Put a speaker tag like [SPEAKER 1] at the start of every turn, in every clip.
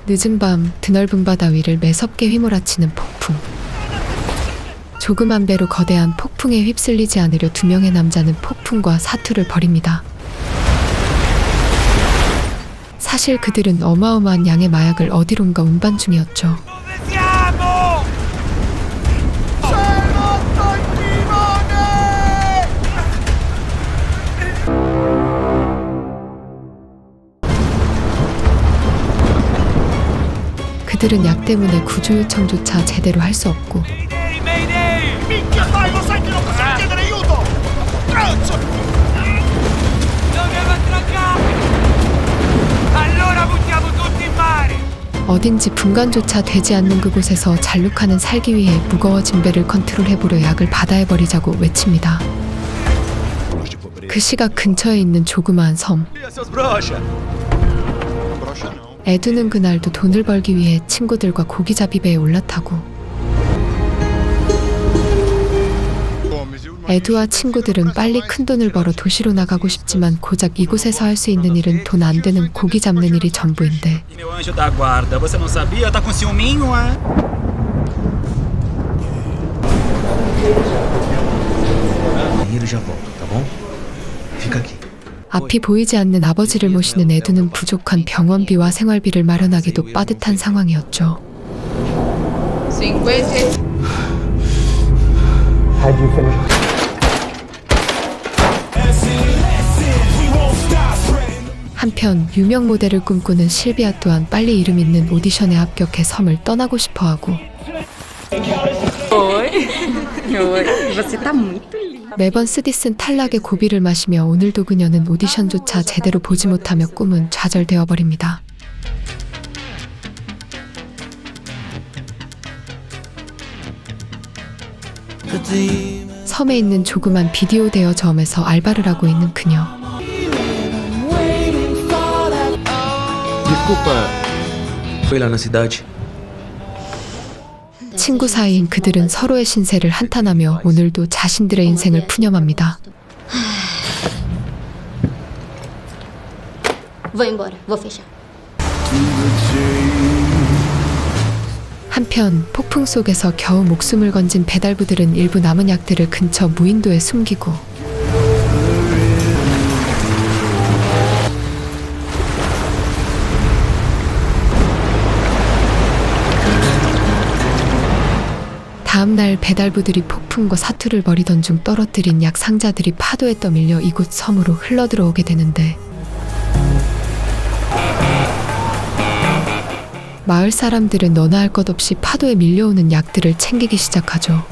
[SPEAKER 1] 늦은 밤 드넓은 바다 위를 매섭게 휘몰아치는 폭풍. 조그만 배로 거대한 폭풍에 휩쓸리지 않으려 두 명의 남자는 폭풍과 사투를 벌입니다. 사실 그들은 어마어마한 양의 마약을 어디론가 운반 중이었죠. 그들은 약 때문에 구조 요청조차 제대로 할 수 없고 어딘지 분간조차 되지 않는 그곳에서 잔륙하는 살기 위해 무거워진 배를 컨트롤해보려 약을 바다에 버리자고 외칩니다. 그 시각 근처에 있는 조그마한 섬. 에두는 그날도 돈을 벌기 위해 친구들과 고기잡이 배에 올라타고 에두와 친구들은 빨리 큰돈을 벌어 도시로 나가고 싶지만 고작 이곳에서 할 수 있는 일은 돈 안 되는 고기 잡는 일이 전부인데 앞이 보이지 않는 아버지를 모시는 에두는 부족한 병원비와 생활비를 마련하기도 빠듯한 상황이었죠. 한편 유명 모델을 꿈꾸는 실비아 또한 빨리 이름 있는 오디션에 합격해 섬을 떠나고 싶어하고 매번 쓰디쓴 탈락의 고비를 마시며 오늘도 그녀는 오디션조차 제대로 보지 못하며 꿈은 좌절되어 버립니다. 섬에 있는 조그만 비디오 대여점에서 알바를 하고 있는 그녀. 친구 사이인 그들은 서로의 신세를 한탄하며 오늘도 자신들의 인생을 푸념합니다. 한편 폭풍 속에서 겨우 목숨을 건진 배달부들은 일부 남은 약들을 근처 무인도에 숨기고 다음날 배달부들이 폭풍과 사투를 벌이던 중 떨어뜨린 약 상자들이 파도에 떠밀려 이곳 섬으로 흘러들어오게 되는데 마을 사람들은 너나 할 것 없이 파도에 밀려오는 약들을 챙기기 시작하죠.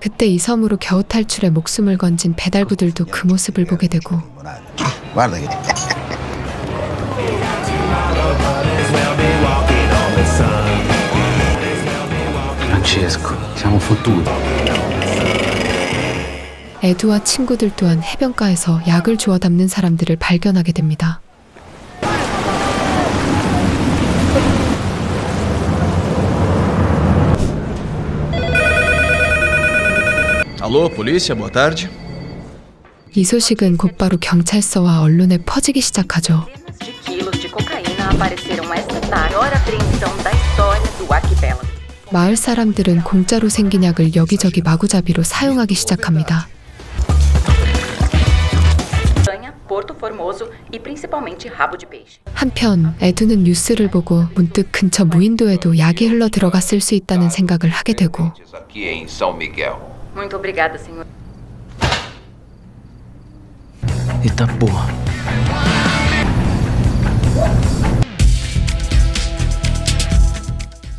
[SPEAKER 1] 그때 이 섬으로 겨우 탈출해 목숨을 건진 배달부들도 그 모습을 보게 되고 에두와 친구들 또한 해변가에서 약을 주워 담는 사람들을 발견하게 됩니다.
[SPEAKER 2] Alô, polícia, boa tarde.
[SPEAKER 1] 이 소식은 곧바로 경찰서와 언론에 퍼지기 시작하죠. 마을 사람들은 공짜로 생긴 약을 여기저기 마구잡이로 사용하기 시작합니다. 한편 에두는 뉴스를 보고 문득 근처 무인도에도 약이 흘러 들어갔을 수 있다는 생각을 하게 되고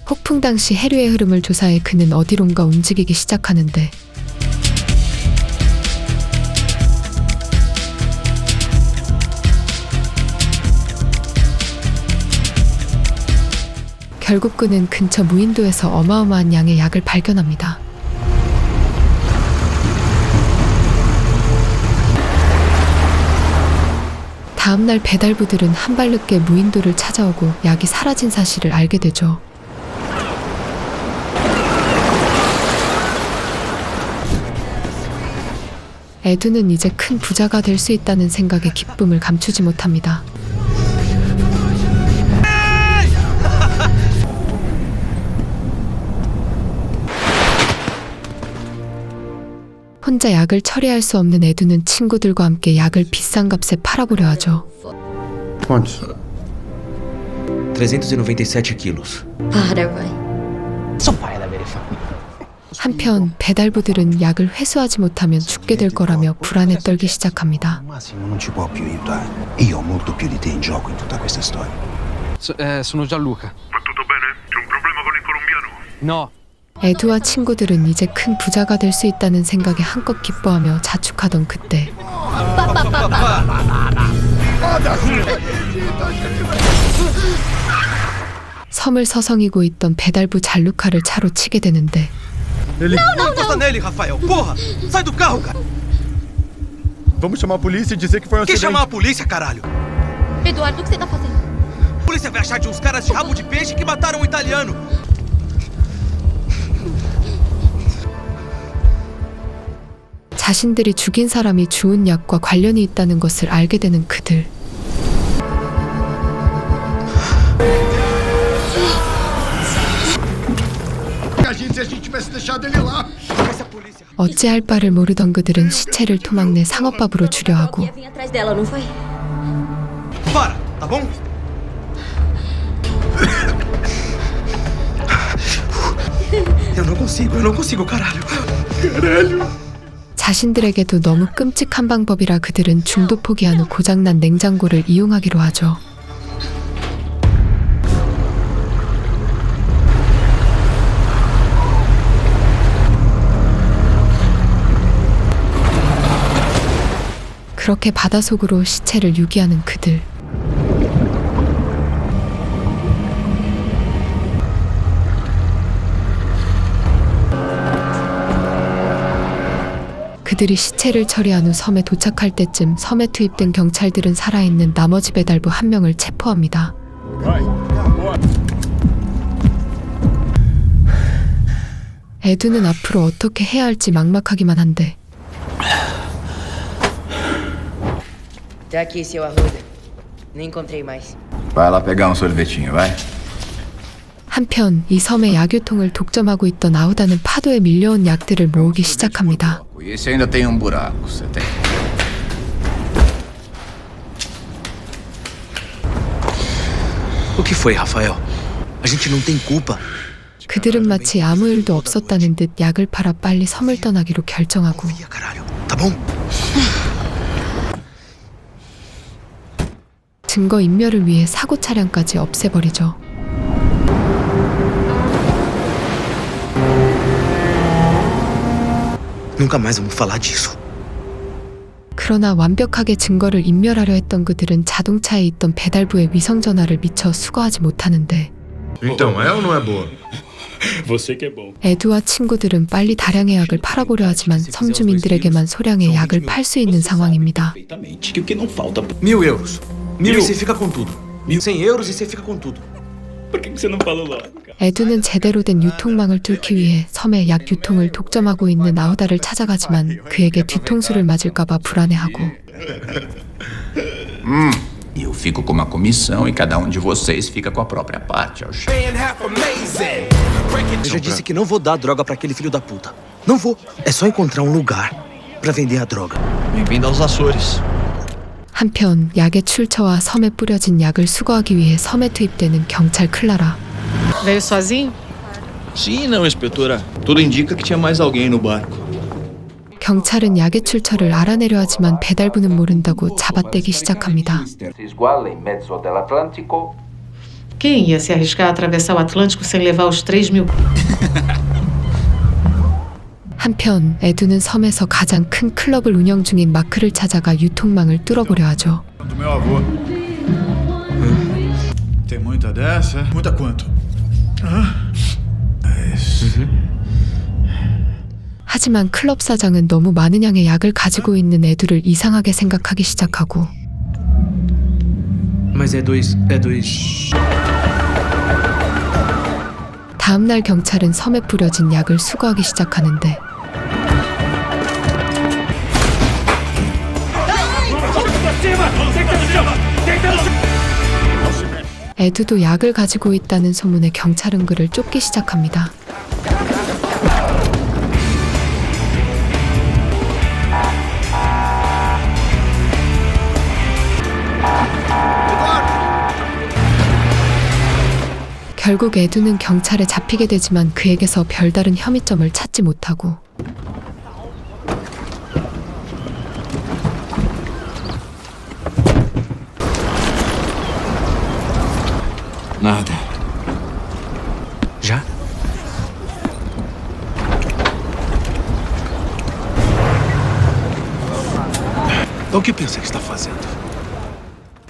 [SPEAKER 1] 폭풍 당시 해류의 흐름을 조사해 그는 어디론가 움직이기 시작하는데 결국 그는 근처 무인도에서 어마어마한 양의 약을 발견합니다. 다음날 배달부들은 한 발 늦게 무인도를 찾아오고 약이 사라진 사실을 알게 되죠. 에두는 이제 큰 부자가 될 수 있다는 생각에 기쁨을 감추지 못합니다. 혼자 약을 처리할 수 없는 에두는 친구들과 함께 약을 비싼 값에 팔아보려 하죠.
[SPEAKER 3] Quantos?
[SPEAKER 2] 397 quilos.
[SPEAKER 4] Para, vai.
[SPEAKER 1] 한편 배달부들은 약을 회수하지 못하면 죽게 될 거라며 불안에 떨기 시작합니다.
[SPEAKER 3] Massimo non ci può più aiutare. Io ho molto più di te in gioco in tutta questa storia.
[SPEAKER 5] Sono Gianluca.
[SPEAKER 6] Va tutto bene? C'è un problema con il colombiano?
[SPEAKER 5] No,
[SPEAKER 1] 에두와 친구들은 이제 큰 부자가 될 수 있다는 생각에 한껏 기뻐하며 자축하던 그때 섬을 서성이고 있던 배달부 잘루카를 차로 치게 되는데
[SPEAKER 2] Encosta nele, Rafael. Porra! Sai do carro, cara.
[SPEAKER 7] Vamos chamar a polícia e dizer que foi um
[SPEAKER 2] Quem
[SPEAKER 7] acidente.
[SPEAKER 2] chamar a polícia, caralho?
[SPEAKER 4] Eduardo, o que você tá fazendo?
[SPEAKER 2] A polícia vai achar de uns caras de rabo de peixe que mataram um italiano.
[SPEAKER 1] 자신들이 죽인 사람이 주운 약과 관련이 있다는 것을 알게 되는 그들.
[SPEAKER 7] Se a gente tivesse deixado ele lá.
[SPEAKER 1] 어찌할 바를 모르던 그들은 시체를 토막내 상어밥으로 주려 하고
[SPEAKER 4] Ia vir atrás dela, não foi?
[SPEAKER 2] Para, tá bom? Eu não consigo, caralho.
[SPEAKER 1] 자신들에게도 너무 끔찍한 방법이라 그들은 중도 포기한 후 고장난 냉장고를 이용하기로 하죠. 그렇게 바닷속으로 시체를 유기하는 그들. 그들이 시체를 처리한 후 섬에 도착할 때쯤 섬에 투입된 경찰들은 살아있는 나머지 배달부 한 명을 체포합니다. 에두는 앞으로 어떻게 해야 할지 막막하기만 한데
[SPEAKER 8] Tá aqui, seu Arruda. Nem encontrei mais.
[SPEAKER 9] Vai lá pegar um sorvetinho, vai.
[SPEAKER 1] 한편 이 섬의 약유통을 독점하고 있던 아우다는 파도에 밀려온 약들을 모으기 시작합니다.
[SPEAKER 9] E esse ainda tem um buraco, você tem.
[SPEAKER 2] O que foi, Rafael? A gente não tem culpa.
[SPEAKER 1] 그들은 마치 아무 일도 없었다는 듯 약을 팔아 빨리 섬을 떠나기로 결정하고
[SPEAKER 2] Confia, caralho. Tá bom?
[SPEAKER 1] 증거 인멸을 위해 사고 차량까지 없애버리죠.
[SPEAKER 2] Nunca mais vamos falar disso.
[SPEAKER 1] 그러나 완벽하게 증거를 인멸하려 했던 그들은 자동차에 있던 배달부의 위성 전화를 미처 수거하지 못하는데
[SPEAKER 7] Então, é ou não é boa?
[SPEAKER 1] 에두와 친구들은 빨리 다량의 약을 팔아보려 하지만 섬 주민들에게만 소량의 약을 팔 수 있는 상황입니다.
[SPEAKER 2] 1.000 euros. 1.000 e você fica com tudo. 100 euros e você fica com tudo.
[SPEAKER 1] 에두는 제대로 된 유통망을 뚫기 위해 섬의 약 유통을 독점하고 있는 아우다를 찾아가지만 그에게 뒤통수를 맞을까봐 불안해하고
[SPEAKER 9] Eu fico com uma comissão e cada um de vocês fica com a própria parte.
[SPEAKER 2] Eu já disse que não vou dar droga pra aquele filho da puta. Não vou. É só encontrar um lugar pra vender a droga. Bem-vindo aos Açores.
[SPEAKER 1] 한편 약의 출처와 섬에 뿌려진 약을 수거하기 위해 섬에 투입되는 경찰 클라라.
[SPEAKER 10] Veio sozinho?
[SPEAKER 11] Sim, não, inspetora. Tudo indica que tinha mais alguém no barco.
[SPEAKER 1] 경찰은 약의 출처를 알아내려 하지만 배달부는 모른다고 잡아떼기 시작합니다.
[SPEAKER 10] Quem ia se arriscar a atravessar o Atlântico sem levar os 3.000?
[SPEAKER 1] 한편 에두는 섬에서 가장 큰 클럽을 운영 중인 마크를 찾아가 유통망을 뚫어보려 하죠.
[SPEAKER 7] Do meu avô. Tem muita dessa? Muita quanto?
[SPEAKER 1] 하지만 클럽 사장은 너무 많은 양의 약을 가지고 있는 에두를 이상하게 생각하기 시작하고
[SPEAKER 2] Mas é dois.
[SPEAKER 1] 다음날 경찰은 섬에 뿌려진 약을 수거하기 시작하는데 에드도 약을 가지고 있다는 소문에 경찰은 그를 쫓기 시작합니다. 결국 에드는 경찰에 잡히게 되지만 그에게서 별다른 혐의점을 찾지 못하고
[SPEAKER 9] Nada.
[SPEAKER 2] Já? O que pensa que está fazendo?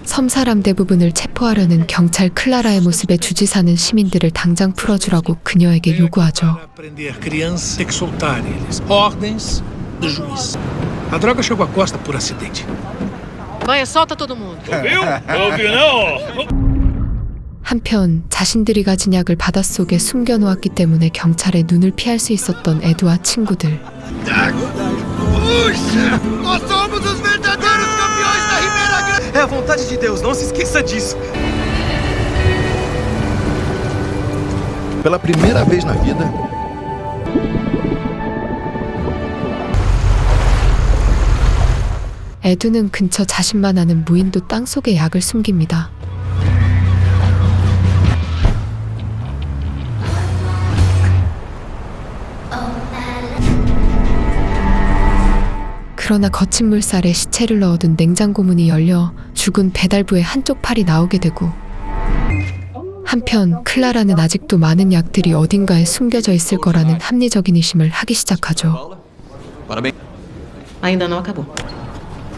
[SPEAKER 1] 섬 사람 대부분을 체포하려는 경찰 클라라의 모습에 주지사는 시민들을 당장 풀어주라고 그녀에게 요구하죠.
[SPEAKER 6] Prender criança, tem que soltar eles. Ordens do juiz. A droga chegou à costa por acidente.
[SPEAKER 10] Vai, solta todo mundo.
[SPEAKER 1] 한편 자신들이 가진 약을 바닷속에 숨겨놓았기 때문에 경찰의 눈을 피할 수 있었던 에드와 친구들.
[SPEAKER 7] Puxa! Nós somos os verdadeiros campeões da Ribeira Grande!
[SPEAKER 2] É a vontade de Deus, não se esqueça disso.
[SPEAKER 3] Pela primeira vez na vida,
[SPEAKER 1] 에드는 근처 자신만 아는 무인도 땅속에 약을 숨깁니다. 그러나 거친 물살에 시체를 넣어둔 냉장고 문이 열려 죽은 배달부의 한쪽 팔이 나오게 되고, 한편 클라라는 아직도 많은 약들이 어딘가에 숨겨져 있을 거라는 합리적인 의심을 하기 시작하죠.
[SPEAKER 10] Ainda não acabou.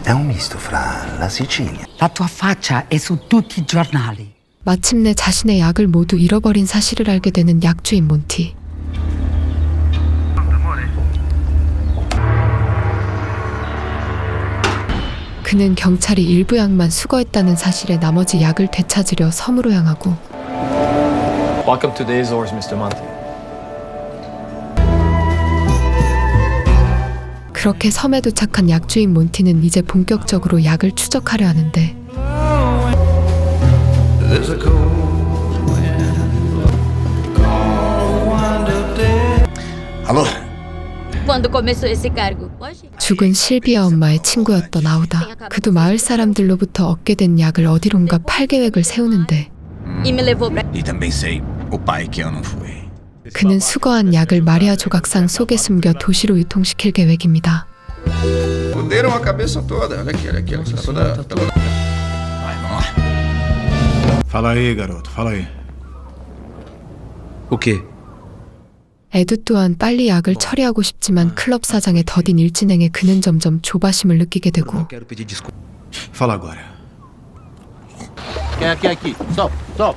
[SPEAKER 3] è un misto fra la Sicilia.
[SPEAKER 12] La tua faccia è su tutti i giornali.
[SPEAKER 1] 마침내 자신의 약을 모두 잃어버린 사실을 알게 되는 약주인 몬티. 그는 경찰이 일부 약만 수거했다는 사실에 나머지 약을 되찾으려 섬으로 향하고,
[SPEAKER 5] Welcome to the Azores, Mr. Monty.
[SPEAKER 1] 그렇게 섬에 도착한 약주인 몬티는 이제 본격적으로 약을 추적하려 하는데,
[SPEAKER 3] Allora,
[SPEAKER 4] Quando começou esse cargo? Hoje?
[SPEAKER 1] 죽은 실비아 엄마의 친구였던 아우다. 그도 마을 사람들로부터 얻게 된 약을 어디론가 팔 계획을 세우는데,
[SPEAKER 4] E me levou pra...
[SPEAKER 9] E também sei o pai que eu não fui.
[SPEAKER 1] 그는 수거한 약을 마리아 조각상 속에 숨겨 도시로 유통시킬 계획입니다.
[SPEAKER 11] Fuderam a cabeça toda. Olha aqui, olha aqui. Tá toda...
[SPEAKER 9] Vai, vamos lá.
[SPEAKER 7] Fala aí, garoto, fala aí.
[SPEAKER 2] O quê?
[SPEAKER 1] 에드 또한 빨리 약을 처리하고 싶지만 클럽 사장의 더딘 일진행에 그는 점점 조바심을 느끼게 되고,
[SPEAKER 2] Não quero pedir desculpa.
[SPEAKER 7] Fala agora.
[SPEAKER 11] Aqui. Stop.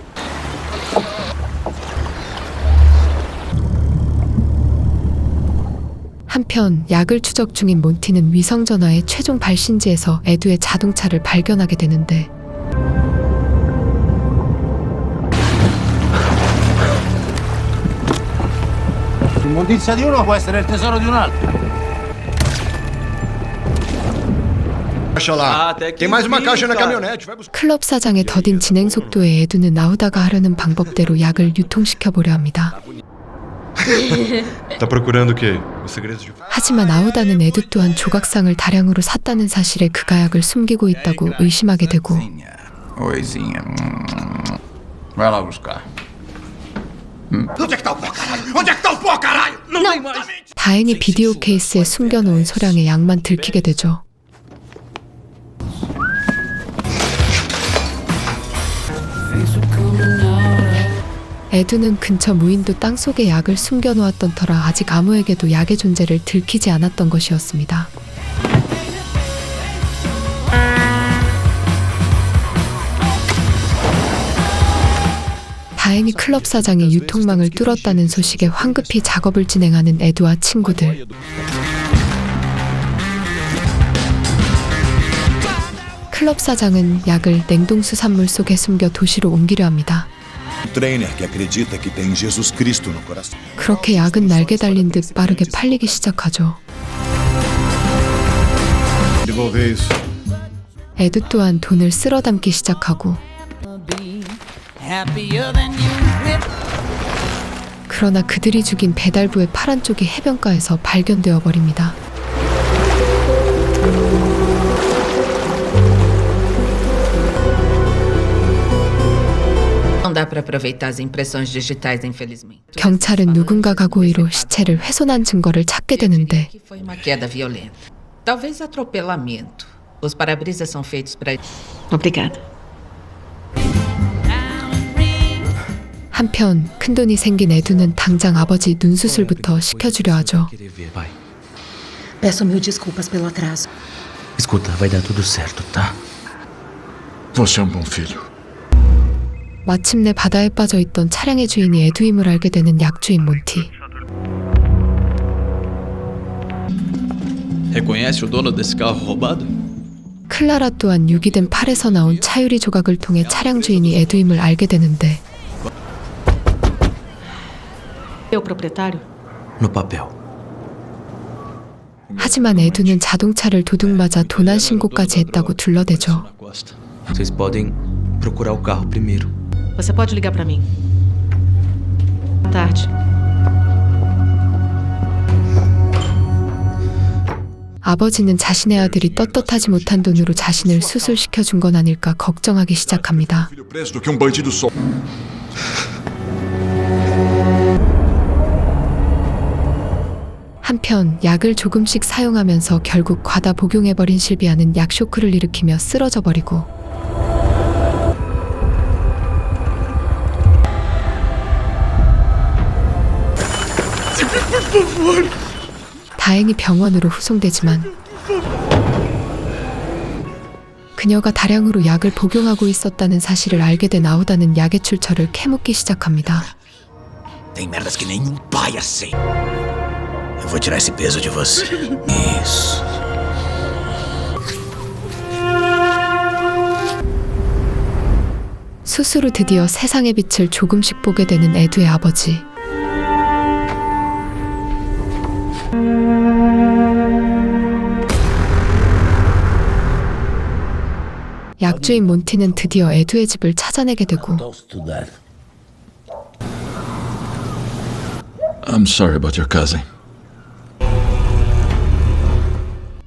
[SPEAKER 1] 한편 약을 추적 중인 몬티는 위성전화의 최종 발신지에서 에드의 자동차를 발견하게 되는데,
[SPEAKER 11] L'immondizia di uno può essere il tesoro di un altro.
[SPEAKER 7] Caixa lá.
[SPEAKER 2] Até que
[SPEAKER 7] Tem mais uma
[SPEAKER 2] enfim,
[SPEAKER 7] caixa na
[SPEAKER 2] cara.
[SPEAKER 7] caminhonete, vai buscar.
[SPEAKER 1] 클럽 사장의 더딘 진행 속도에 에드는 아우다가 하려는 방법대로 약을 유통시켜 보려 합니다.
[SPEAKER 7] Tá procurando o quê? Os segredos de...
[SPEAKER 1] 하지만 아우다는 에드 또한 조각상을 다량으로 샀다는 사실에 그가 약을 숨기고 있다고 의심하게 되고,
[SPEAKER 9] Oizinha. Vai lá buscar.
[SPEAKER 7] Onde é que tá o pó, caralho? Onde é que tá o pó, caralho? Não tem mais.
[SPEAKER 1] 다행히 비디오 케이스에 숨겨놓은 소량의 약만 들키게 되죠. 에드는 근처 무인도 땅속에 약을 숨겨놓았던 터라 아직 아무에게도 약의 존재를 들키지 않았던 것이었습니다. 다행히 클럽 사장이 유통망을 뚫었다는 소식에 황급히 작업을 진행하는 에드와 친구들. 클럽 사장은 약을 냉동수산물 속에 숨겨 도시로 옮기려 합니다. 그렇게 약은 날개 달린 듯 빠르게 팔리기 시작하죠.
[SPEAKER 7] Devolver isso.
[SPEAKER 1] 에드 또한 돈을 쓸어 담기 시작하고, 그러나 그들이 죽인 배달부의 파란 쪽이 해변가에서 발견되어 버립니다.
[SPEAKER 8] Não dá para aproveitar as impressões digitais, infelizmente.
[SPEAKER 1] 경찰은 누군가가 고의로 시체를 훼손한 증거를 찾게 되는데
[SPEAKER 8] Foi uma queda violenta. Talvez atropelamento. Os para-brisas são feitos para...
[SPEAKER 10] Obrigada.
[SPEAKER 1] 한편 큰돈이 생긴 에두는 당장 아버지 눈수술부터 시켜주려 하죠.
[SPEAKER 2] Querer ver, pai.
[SPEAKER 12] Peço mil desculpas pelo atraso.
[SPEAKER 2] Escuta, vai dar tudo certo, tá?
[SPEAKER 11] Você é bom filho.
[SPEAKER 1] 마침내 바다에 빠져있던 차량의 주인이 에두임을 알게 되는 약주인 몬티.
[SPEAKER 11] Reconhece o dono desse carro roubado?
[SPEAKER 1] 클라라 또한 유기된 팔에서 나온 차유리 조각을 통해 차량 주인이 에두임을 알게 되는데
[SPEAKER 10] É o proprietário?
[SPEAKER 2] No papel.
[SPEAKER 1] 하지만 에두는 자동차를 도둑맞아 도난 신고까지 했다고 둘러대죠.
[SPEAKER 11] Na costa.
[SPEAKER 2] Vocês podem procurar o carro primeiro.
[SPEAKER 10] Você pode ligar para mim. Boa tarde.
[SPEAKER 1] 아버지는 자신의 아들이 떳떳하지 못한 돈으로 자신을 수술시켜준 건 아닐까 걱정하기 시작합니다.
[SPEAKER 7] Filho preso do que bandido só.
[SPEAKER 1] 한편 약을 조금씩 사용하면서 결국 과다 복용해버린 실비아는 약 쇼크를 일으키며 쓰러져 버리고 다행히 병원으로 후송되지만 그녀가 다량으로 약을 복용하고 있었다는 사실을 알게 된 아우다는 약의 출처를 캐묻기 시작합니다.
[SPEAKER 3] Tem merdas que nenhum pai aceita. Eu vou tirar esse peso de você. Isso.
[SPEAKER 1] 수술 후 드디어 세상의 빛을 조금씩 보게 되는 에두의 아버지. 약주인 몬티는 드디어 에두의 집을 찾아내게 되고
[SPEAKER 11] I'm sorry about your cousin.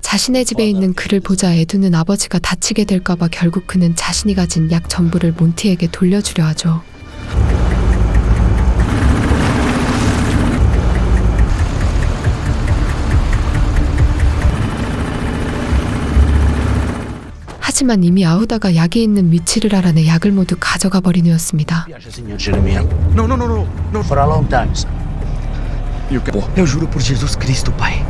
[SPEAKER 1] 자신의 집에 있는 그를 보자 에두는 아버지가 다치게 될까봐 결국 그는 자신이 가진 약 전부를 몬티에게 돌려주려 하죠. 하지만 이미 아우다가 약이 있는 위치를 알아내 약을 모두 가져가 버린 후였습니다.
[SPEAKER 3] Signor Jeremiah.
[SPEAKER 2] Não, não, não, não. Não.
[SPEAKER 3] For a long time, son.
[SPEAKER 2] Eu juro por Jesus Cristo, pai.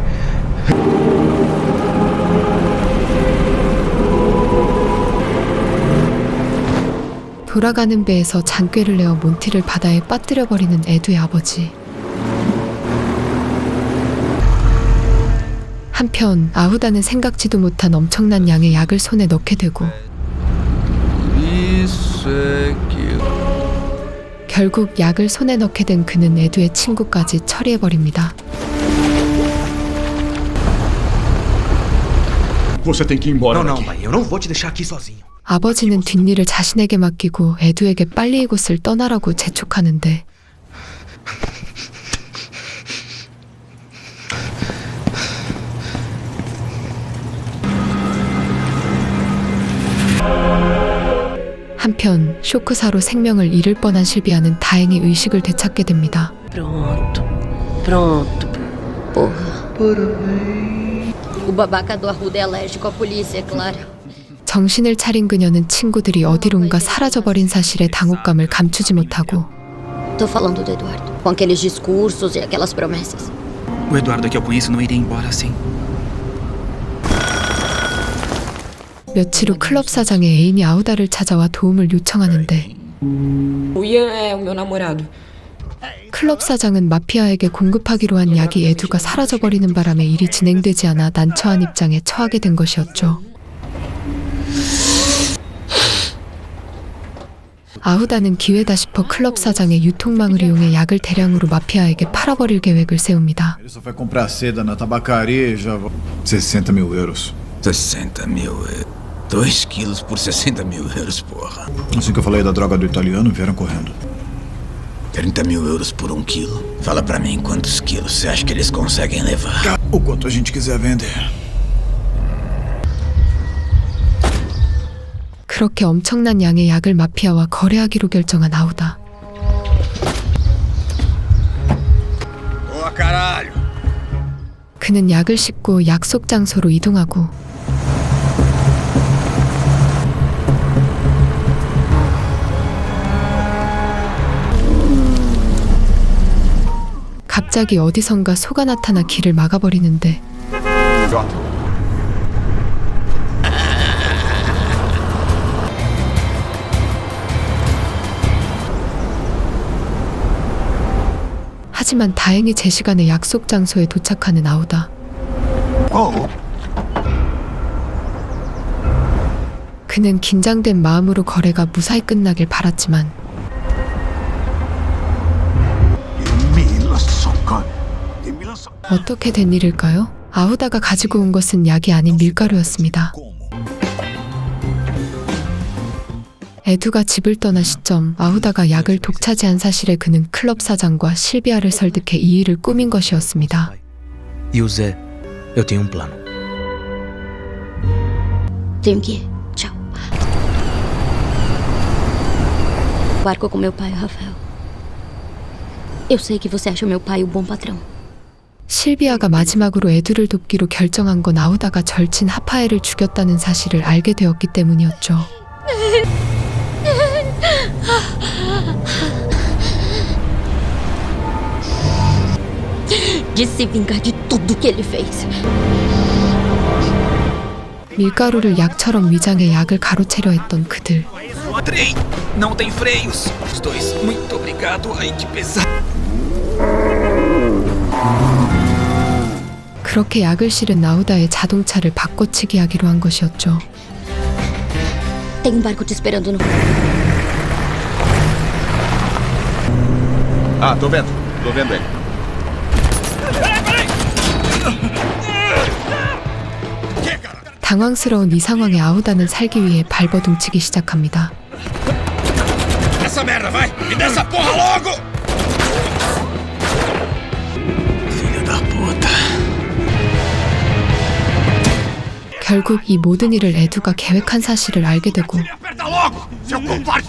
[SPEAKER 1] 돌아가는 배에서 잔꾀를 내어 몬티를 바다에 빠뜨려 버리는 에두의 아버지. 한편 아우다는 생각지도 못한 엄청난 양의 약을 손에 넣게 되고
[SPEAKER 11] Isso é que...
[SPEAKER 1] 결국 약을 손에 넣게 된 그는 에두의 친구까지 처리해버립니다.
[SPEAKER 7] Você tem que ir embora
[SPEAKER 2] Não, não,
[SPEAKER 7] daqui.
[SPEAKER 2] pai. Eu não vou te deixar aqui sozinho.
[SPEAKER 1] 아버지는 뒷일을 자신에게 맡기고 에두에게 빨리 이곳을 떠나라고 재촉하는데 한편 쇼크사로 생명을 잃을 뻔한 실비아는 다행히 의식을 되찾게 됩니다.
[SPEAKER 8] Pronto. Pronto.
[SPEAKER 4] Porra. O babaca do Arruda é alérgico à polícia, é claro.
[SPEAKER 1] 정신을 차린 그녀는 친구들이 어디론가 사라져버린 사실에 당혹감을 감추지 못하고
[SPEAKER 4] Tô falando do Eduardo. Com aqueles discursos e aquelas promessas.
[SPEAKER 13] O Eduardo que eu conheço não iria embora assim.
[SPEAKER 1] 며칠 후 클럽 사장의 애인이 아우다를 찾아와 도움을 요청하는데
[SPEAKER 8] O Ian é o meu namorado.
[SPEAKER 1] 클럽 사장은 마피아에게 공급하기로 한 약이 에두가 사라져버리는 바람에 일이 진행되지 않아 난처한 입장에 처하게 된 것이었죠. 아우다는 기회다 싶어 클럽 사장의 유통망을 이용해 약을 대량으로 마피아에게 팔아버릴 계획을 세웁니다.
[SPEAKER 14] Ele só vai comprar seda na tabacaria e já... 60 mil euros.
[SPEAKER 3] 60 mil. 2 quilos por 60 mil euros, porra.
[SPEAKER 14] Assim que eu falei da droga do italiano, vieram correndo.
[SPEAKER 3] 30 mil euros por 1 quilo. Fala pra mim quantos quilos você acha que eles conseguem levar?
[SPEAKER 14] O quanto a gente quiser vender.
[SPEAKER 1] 그렇게 엄청난 양의 약을 마피아와 거래하기로 결정한 아우다.
[SPEAKER 7] Ô, caralho!
[SPEAKER 1] 그는 약을 싣고 약속 장소로 이동하고 갑자기 어디선가 소가 나타나 길을 막아버리는데 하지만 다행히 제 시간에 약속 장소에 도착하는 아우다. 그는 긴장된 마음으로 거래가 무사히 끝나길 바랐지만 어떻게 된 일일까요? 아우다가 가지고 온 것은 약이 아닌 밀가루였습니다. 에두가 집을 떠난 시점, 아우다가 약을 독차지한 사실에 그는 클럽 사장과 실비아를 설득해 이 일을 꾸민 것이었습니다.
[SPEAKER 2] E o Zé, eu tenho plano.
[SPEAKER 4] Tenho que ir. Tchau. Barco com meu pai, Rafael. Eu sei que você acha meu pai o bom patrão.
[SPEAKER 1] 실비아가 마지막으로 에두를 돕기로 결정한 건 아우다가 절친 하파엘을 죽였다는 사실을 알게 되었기 때문이었죠.
[SPEAKER 4] De se vingar de tudo que ele fez.
[SPEAKER 1] 밀가루를 약처럼 위장해 약을 가로채려 했던 그들.
[SPEAKER 13] Trem não tem freios. Os dois, muito obrigado. Ai, que pesado.
[SPEAKER 1] 그렇게 약을 실은 아우다의 자동차를 바꿔치기 하기로 한 것이었죠.
[SPEAKER 4] Tem barco te esperando no...
[SPEAKER 11] Ah, tô vendo ele.
[SPEAKER 1] 당황스러운 이 상황에 아우다는 살기 위해 발버둥 치기 시작합니다.
[SPEAKER 7] Essa merda, vai! Me dá essa porra logo!
[SPEAKER 3] Filho da puta.
[SPEAKER 1] 결국 이 모든 일을 에두가 계획한 사실을 알게 되고
[SPEAKER 7] Aperta logo, seu covarde!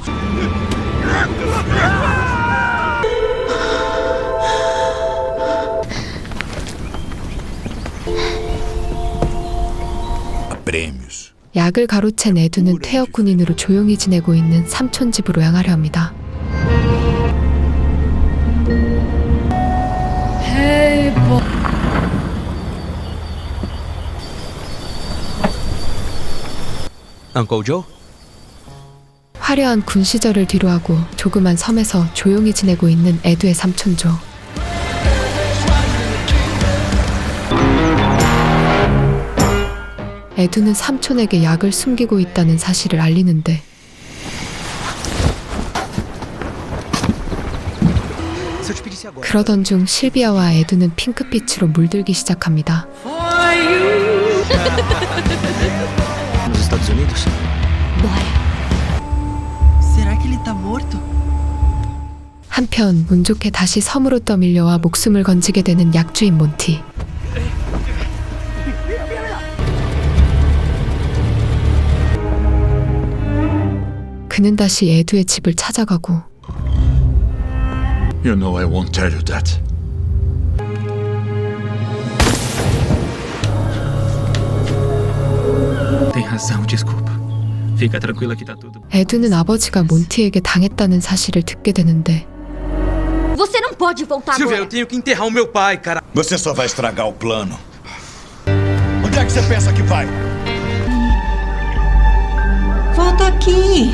[SPEAKER 3] Prêmios.
[SPEAKER 1] 약을 가로챈 에두는 퇴역 군인으로 조용히 지내고 있는 삼촌 집으로 향하려 합니다.
[SPEAKER 2] Uncle Joe?
[SPEAKER 1] 화려한 군 시절을 뒤로하고 조그만 섬에서 조용히 지내고 있는 에두의 삼촌조. 에두는 삼촌에게 약을 숨기고 있다는 사실을 알리는데 그러던 중 실비아와 에두는 핑크빛으로 물들기 시작합니다.
[SPEAKER 2] Nos Estados Unidos?
[SPEAKER 12] Será que ele tá morto?
[SPEAKER 1] 한편 운 좋게 다시 섬으로 떠밀려와 목숨을 건지게 되는 약주인 몬티. 그는 다시 에두의 집을 찾아가고
[SPEAKER 7] You know I won't tell you that.
[SPEAKER 13] Tem razão, desculpa. Fica tranquila que tá tudo.
[SPEAKER 1] 에두는 아버지가 몬티에게 당했다는 사실을 듣게 되는데
[SPEAKER 4] Você não pode voltar
[SPEAKER 2] Silvia, eu
[SPEAKER 4] agora.
[SPEAKER 2] tenho que enterrar o meu pai, cara.
[SPEAKER 7] Você só vai estragar o plano. Onde é que você pensa que vai?
[SPEAKER 12] Volta aqui.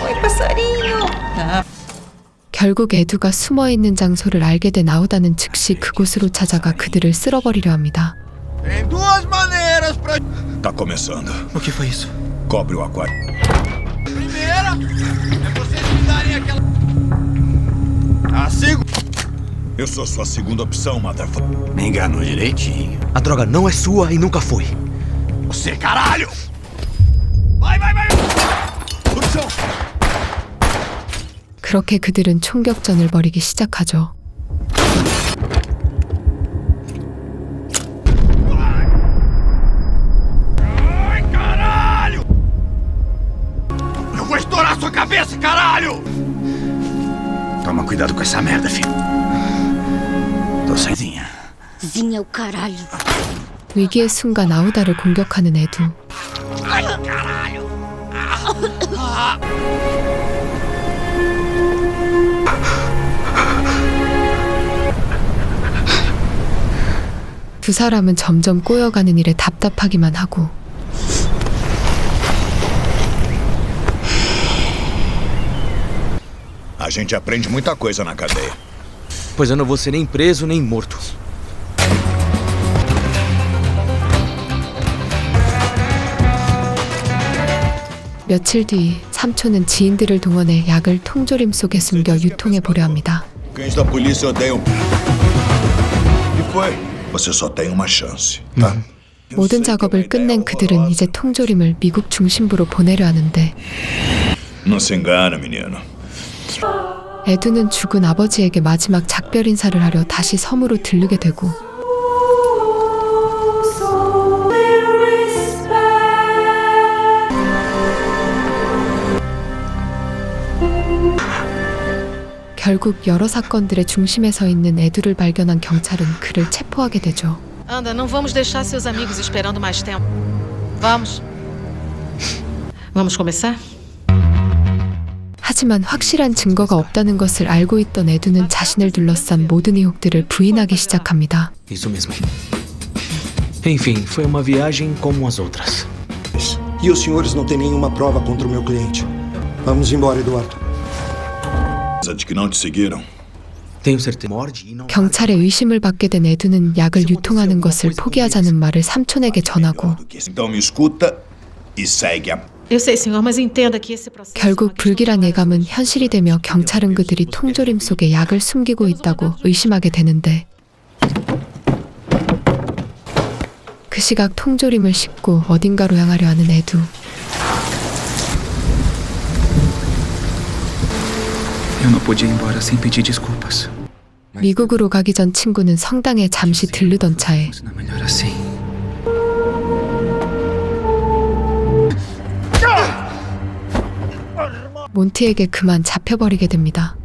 [SPEAKER 12] Oi, passarinho.
[SPEAKER 1] 결국 에두가 숨어있는 장소를 알게 된 아우다는 즉시 그곳으로 찾아가 그들을 쓸어버리려 합니다.
[SPEAKER 7] Tem duas maneiras pra... Tá começando.
[SPEAKER 13] O que foi isso?
[SPEAKER 7] Cobre o aquário. Primeira é vocês me darem aquela... A segunda... Eu sou sua segunda opção, motherfucker.
[SPEAKER 3] Me enganou direitinho.
[SPEAKER 2] A droga não é sua e nunca foi.
[SPEAKER 7] Você, caralho!
[SPEAKER 1] 그렇게 그들은 총격전을 벌이기 시작하죠.
[SPEAKER 7] Eu vou estourar sua cabeça, caralho!
[SPEAKER 3] Toma cuidado com essa merda, filho. Tô saidinha.
[SPEAKER 4] Zinha o caralho.
[SPEAKER 1] 위기의 순간 아우다를 공격하는 에두.
[SPEAKER 7] Ai, caralho!
[SPEAKER 1] 두 사람은 점점 꼬여가는 일에 답답하기만 하고
[SPEAKER 7] A gente aprende muita coisa na cadeia.
[SPEAKER 2] Pois eu não vou ser nem preso nem morto.
[SPEAKER 1] 며칠 뒤 삼촌은 지인들을 동원해 약을 통조림 속에 숨겨 유통해 보려 합니다.
[SPEAKER 7] Cães da polícia odeiam. E foi? Você só tem uma chance, tá?
[SPEAKER 1] 모든 작업을 끝낸 그들은 이제 통조림을 미국 중심부로 보내려 하는데
[SPEAKER 7] Não se engana, menino.
[SPEAKER 1] 에두는 죽은 아버지에게 마지막 작별 인사를 하려 다시 섬으로 들르게 되고 결국 여러 사건들의 중심에 서 있는 에두를 발견한 경찰은 그를 체포하게 되죠.
[SPEAKER 10] Anda, não vamos deixar seus amigos esperando mais tempo. Vamos. Vamos começar?
[SPEAKER 1] 하지만 확실한 증거가 없다는 것을 알고 있던 에두는 자신을 둘러싼 모든 의혹들을 부인하기 시작합니다.
[SPEAKER 2] Isso mesmo. Enfim, foi uma viagem como as outras.
[SPEAKER 15] E os senhores não têm nenhuma prova contra o meu cliente. Vamos embora, Eduardo.
[SPEAKER 7] De que não te seguiram.
[SPEAKER 2] Tenho certeza. Morde e não.
[SPEAKER 1] 경찰의 의심을 받게 된 에두는 약을 유통하는 것을 포기하자는 말을 삼촌에게 전하고
[SPEAKER 7] Então me escuta e segue a.
[SPEAKER 10] Eu sei, senhor, mas entenda que esse processo...
[SPEAKER 1] 결국 불길한 예감은 현실이 되며 경찰은 그들이 통조림 속에 약을 숨기고 있다고 의심하게 되는데 그 시각 통조림을 싣고 어딘가로 향하려 하는 에두.
[SPEAKER 13] Eu não podia ir embora sem pedir desculpas.
[SPEAKER 1] 미국으로 가기 전 친구는 성당에 잠시 들르던 차에
[SPEAKER 13] Melhor assim.
[SPEAKER 1] 몬티에게 그만 잡혀버리게 됩니다.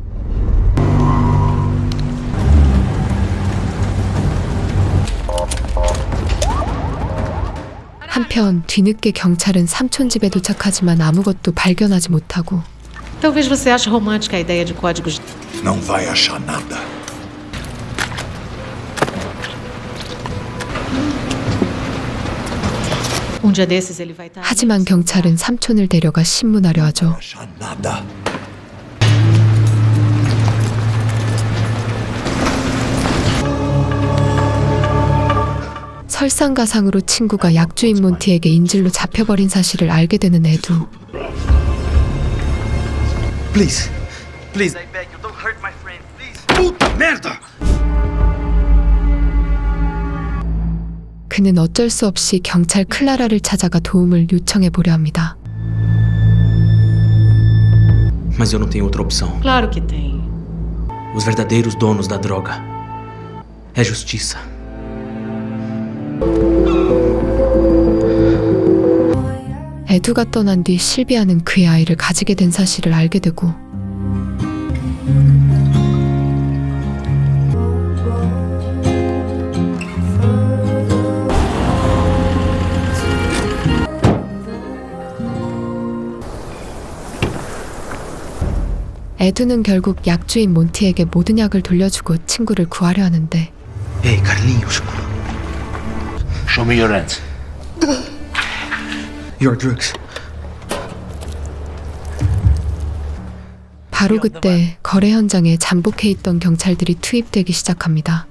[SPEAKER 1] 한편 뒤늦게 경찰은 삼촌 집에 도착하지만 아무것도 발견하지 못하고
[SPEAKER 10] Talvez você ache romântica a ideia de códigos...
[SPEAKER 7] Não vai achar nada.
[SPEAKER 10] Um dia desses ele vai estar...
[SPEAKER 1] 하지만 경찰은 삼촌을 데려가 신문하려 하죠.
[SPEAKER 7] Nada.
[SPEAKER 1] 설상가상으로 친구가 약주인 몬티에게 인질로 잡혀버린 사실을 알게 되는 에두.
[SPEAKER 2] Please. Please. I beg you, don't hurt my friend. Please. Puta merda!
[SPEAKER 1] 그는 어쩔 수 없이 경찰 클라라를 찾아가 도움을 요청해 보려 합니다.
[SPEAKER 2] Mas eu não tenho outra opção.
[SPEAKER 10] Claro que tem.
[SPEAKER 2] Os verdadeiros donos da droga. É justiça.
[SPEAKER 1] 에두가 떠난 뒤 실비아는 그의 아이를 가지게 된 사실을 알게 되고 에두는 결국 약주인 몬티에게 모든 약을 돌려주고 친구를 구하려 하는데
[SPEAKER 2] Ei, Carlinhos.
[SPEAKER 3] Show me your hands.
[SPEAKER 2] Your drugs.
[SPEAKER 1] 바로 그때 거래 현장에 잠복해 있던 경찰들이 투입되기 시작합니다.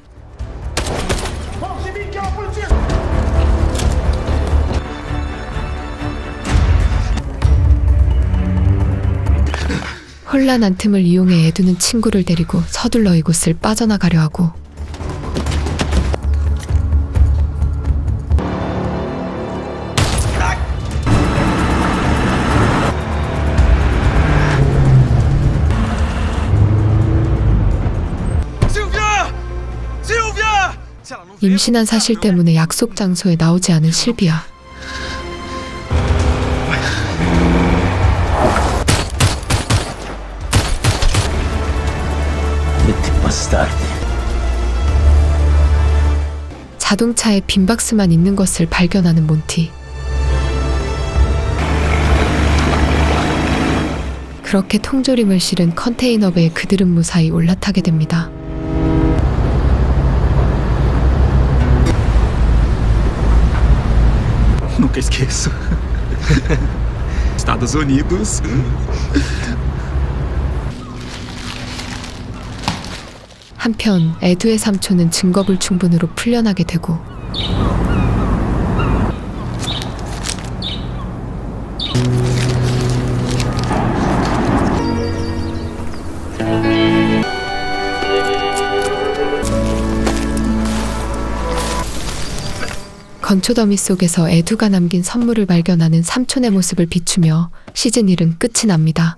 [SPEAKER 1] 혼란한 틈을 이용해 에두는 친구를 데리고 서둘러 이곳을 빠져나가려 하고 임신한 사실 때문에 약속 장소에 나오지 않은 실비아. 자동차에 빈 박스만 있는 것을 발견하는 몬티. 그렇게 통조림을 실은 컨테이너 배에 그들은 무사히 올라타게 됩니다.
[SPEAKER 13] Nunca esqueço. Estados Unidos.
[SPEAKER 1] 한편 에두의 삼촌은 증거불충분으로 풀려나게 되고 건초더미 속에서 에두가 남긴 선물을 발견하는 삼촌의 모습을 비추며 시즌 1은 끝이 납니다.